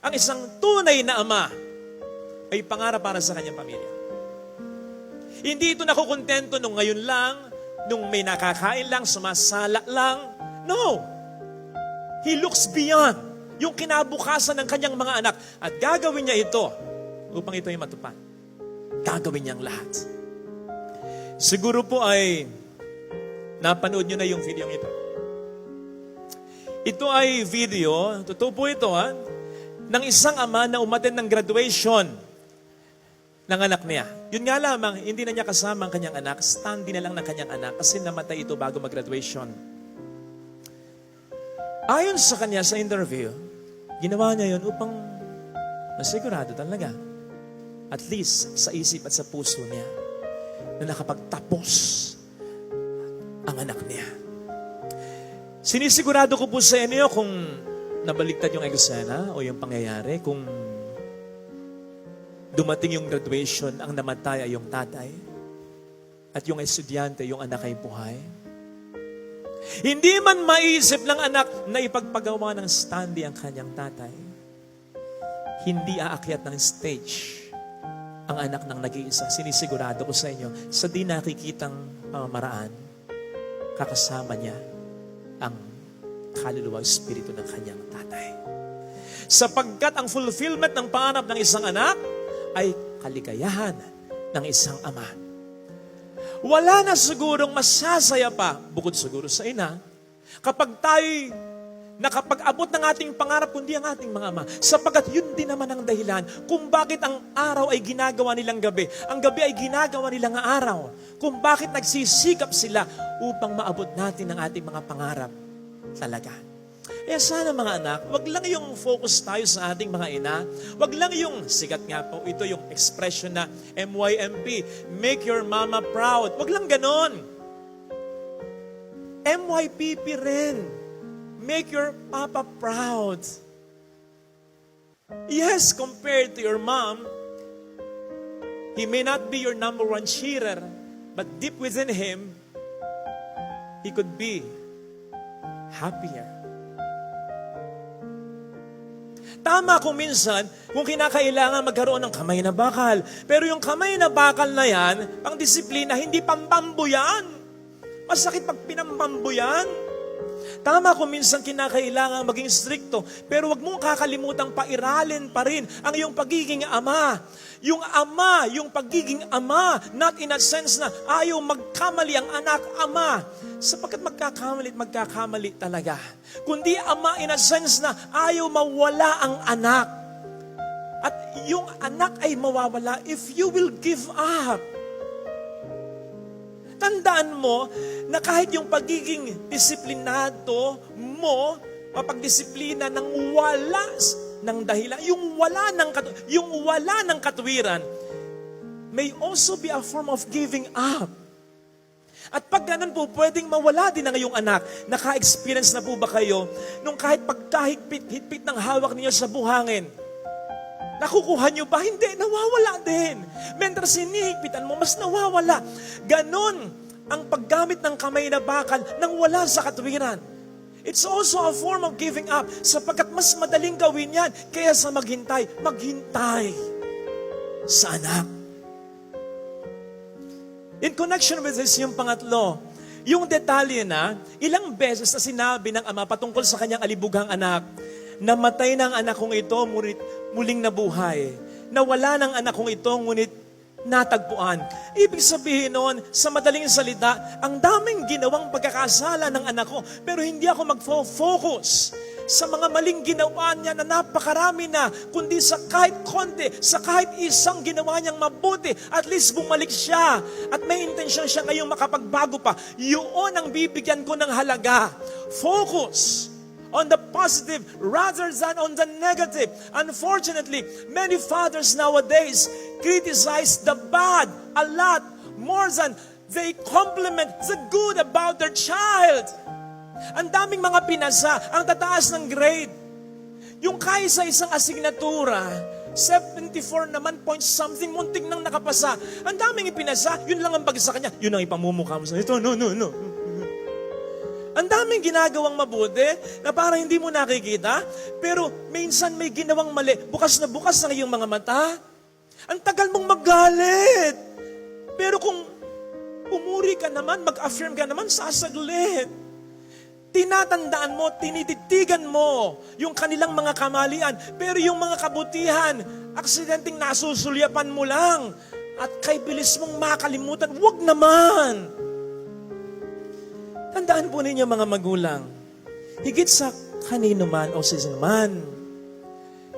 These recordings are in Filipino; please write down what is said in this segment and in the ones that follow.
Ang isang tunay na ama ay pangarap para sa kanyang pamilya. Hindi ito nakukontento nung ngayon lang, nung may nakakain lang, sumasala lang. No! He looks beyond yung kinabukasan ng kanyang mga anak at gagawin niya ito upang ito ay matupad. Gagawin niya ang lahat. Siguro po ay napanood niyo na yung video ito. Ito ay video, totoo po ito ng isang ama na umattend ng graduation ng anak niya. Yun nga lamang, hindi na niya kasama ang kanyang anak, standing na lang ng kanyang anak kasi namatay ito bago mag-graduation. Ayon sa kanya sa interview, ginawa niya yun upang masigurado talaga, at least sa isip at sa puso niya, na nakapagtapos ang anak niya. Sinisigurado ko po sa inyo kung nabaliktad yung eksena o yung pangyayari, kung dumating yung graduation, ang namatay ay yung tatay, at yung estudyante, yung anak ay buhay. Hindi man maisip ng anak na ipagpagawa ng standee ang kanyang tatay, hindi aakyat ng stage ang anak ng nag-iisa. Sinisigurado ko sa inyo, sa di nakikitang pamamaraan, kakasama niya ang kaluluwa espiritu ng kanyang tatay. Sapagkat ang fulfillment ng pangarap ng isang anak ay kaligayahan ng isang ama. Wala na sigurong masasaya pa, bukod siguro sa ina, kapag tayo nakapag-abot ng ating pangarap, kundi ang ating mga ama. Sapagkat yun din naman ang dahilan kung bakit ang araw ay ginagawa nilang gabi. Ang gabi ay ginagawa nilang araw. Kung bakit nagsisikap sila upang maabot natin ang ating mga pangarap talaga. Kaya sana mga anak, wag lang yung focus tayo sa ating mga ina. Wag lang yung, sikat nga po, ito yung expression na MYMP, make your mama proud. Wag lang ganon. MYPP rin, make your papa proud. Yes, compared to your mom, he may not be your number one cheater, but deep within him, he could be happier. Tama kung minsan, kung kinakailangan magkaroon ng kamay na bakal. Pero yung kamay na bakal na yan, pang disiplina, hindi pampambo yan. Masakit pag pinampambo yan. Tama kung minsan kinakailangan maging stricto, pero wag mong kakalimutang pairalin pa rin ang iyong pagiging ama. Yung ama, yung pagiging ama, not in a sense na ayaw magkamali ang anak, ama. Sapagkat magkakamali talaga. Kundi ama in a sense na ayaw mawala ang anak. At yung anak ay mawawala if you will give up. Tandaan mo na kahit yung pagiging disiplinado mo, mapagdisiplina ng wala ng dahilan, yung wala ng katuwiran, may also be a form of giving up. At pag ganun po, pwedeng mawala din ang iyong anak. Naka-experience na po ba kayo nung kahit pagkahigpit ng hawak niyo sa buhangin, nakukuha niyo ba? Hindi, nawawala din. Mentras hinihigpitan mo, mas nawawala. Ganon ang paggamit ng kamay na bakal nang wala sa katwiran. It's also a form of giving up sapagkat mas madaling gawin yan kaya sa maghintay sa anak. In connection with this, yung pangatlo, yung detalye na ilang beses na sinabi ng ama patungkol sa kanyang alibughang anak, namatay ng anak kong ito, ngunit muling nabuhay. Nawala ng anak kong ito, ngunit natagpuan. Ibig sabihin noon, sa madaling salita, ang daming ginawang pagkakasala ng anak ko, pero hindi ako mag-focus sa mga maling ginawa niya na napakarami na, kundi sa kahit konti, sa kahit isang ginawa niyang mabuti, at least bumalik siya. At may intensyon siya ngayong makapagbago pa. Yun ang bibigyan ko ng halaga. Focus on the positive rather than on the negative. Unfortunately, many fathers nowadays criticize the bad a lot more than they compliment the good about their child. Ang daming mga pinasa, ang tataas ng grade. Yung kaya sa isang asignatura, 74 naman point something, muntik nang nakapasa. Ang daming ipinasa, yun lang ang bagay sa kanya. Yun ang ipamumukha mo sa ito. No. Ang daming ginagawang mabuti na parang hindi mo nakikita, pero minsan may ginawang mali. Bukas na bukas ang iyong mga mata. Ang tagal mong magalit. Pero kung umuri ka naman, mag-affirm ka naman, sasaglit. Tinatandaan mo, tinititigan mo yung kanilang mga kamalian. Pero yung mga kabutihan, aksidenteng nasusulyapan mo lang. At kay bilis mong makalimutan, wag naman. Tandaan po ninyo mga magulang, higit sa kanino man o sino man,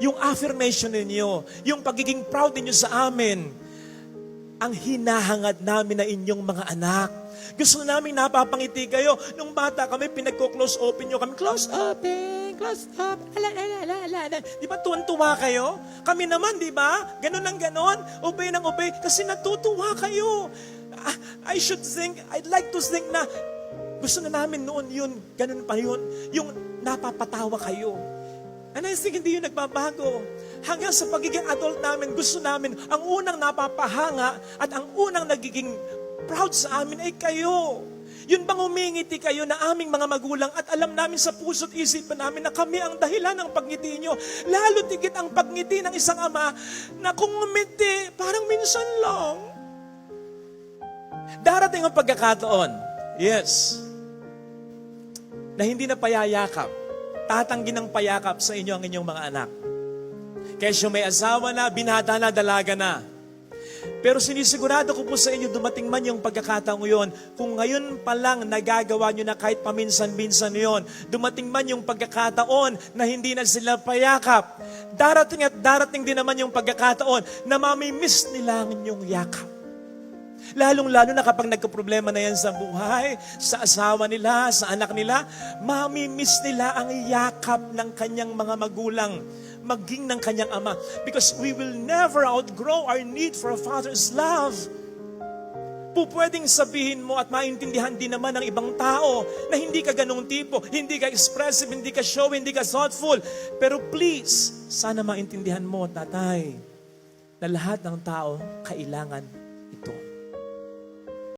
yung affirmation ninyo, yung pagiging proud ninyo sa amin, ang hinahangad namin na inyong mga anak. Gusto namin napapangiti kayo. Nung bata kami, pinagko-close open nyo kami. Close open, close up, ala. Di ba tuwan-tuwa kayo? Kami naman, di ba? Ganon ang ganon. Obey ng obey. Kasi natutuwa kayo. I'd like to think na gusto na namin noon yun, ganun pa yun, yung napapatawa kayo. And I think hindi yun nagbabago. Hanggang sa pagiging adult namin, gusto namin, ang unang napapahanga at ang unang nagiging proud sa amin ay kayo. Yun bang umingiti kayo na aming mga magulang at alam namin sa puso't isipan namin na kami ang dahilan ng pagngiti nyo. Lalo tigit ang pagngiti ng isang ama na kung umiti, parang minsan lang. Darating ang pagkakataon, yes, na hindi na payayakap, tatanggi ng payakap sa inyo ang inyong mga anak. Kesyo may asawa na, binata na, dalaga na. Pero sinisigurado ko po sa inyo, dumating man yung pagkakataong yun, kung ngayon pa lang nagagawa nyo na kahit paminsan-minsan yun, dumating man yung pagkakataon na hindi na sila payakap, darating at darating din naman yung pagkakataon na mamimiss nila ang inyong yakap. Lalong-lalo na kapag nagkaproblema na yan sa buhay, sa asawa nila, sa anak nila, mamimiss nila ang yakap ng kanyang mga magulang, maging ng kanyang ama. Because we will never outgrow our need for a father's love. Pupwedeng sabihin mo at maintindihan din naman ng ibang tao na hindi ka ganong tipo, hindi ka expressive, hindi ka showy, hindi ka thoughtful. Pero please, sana maintindihan mo, tatay, na lahat ng tao kailangan ito.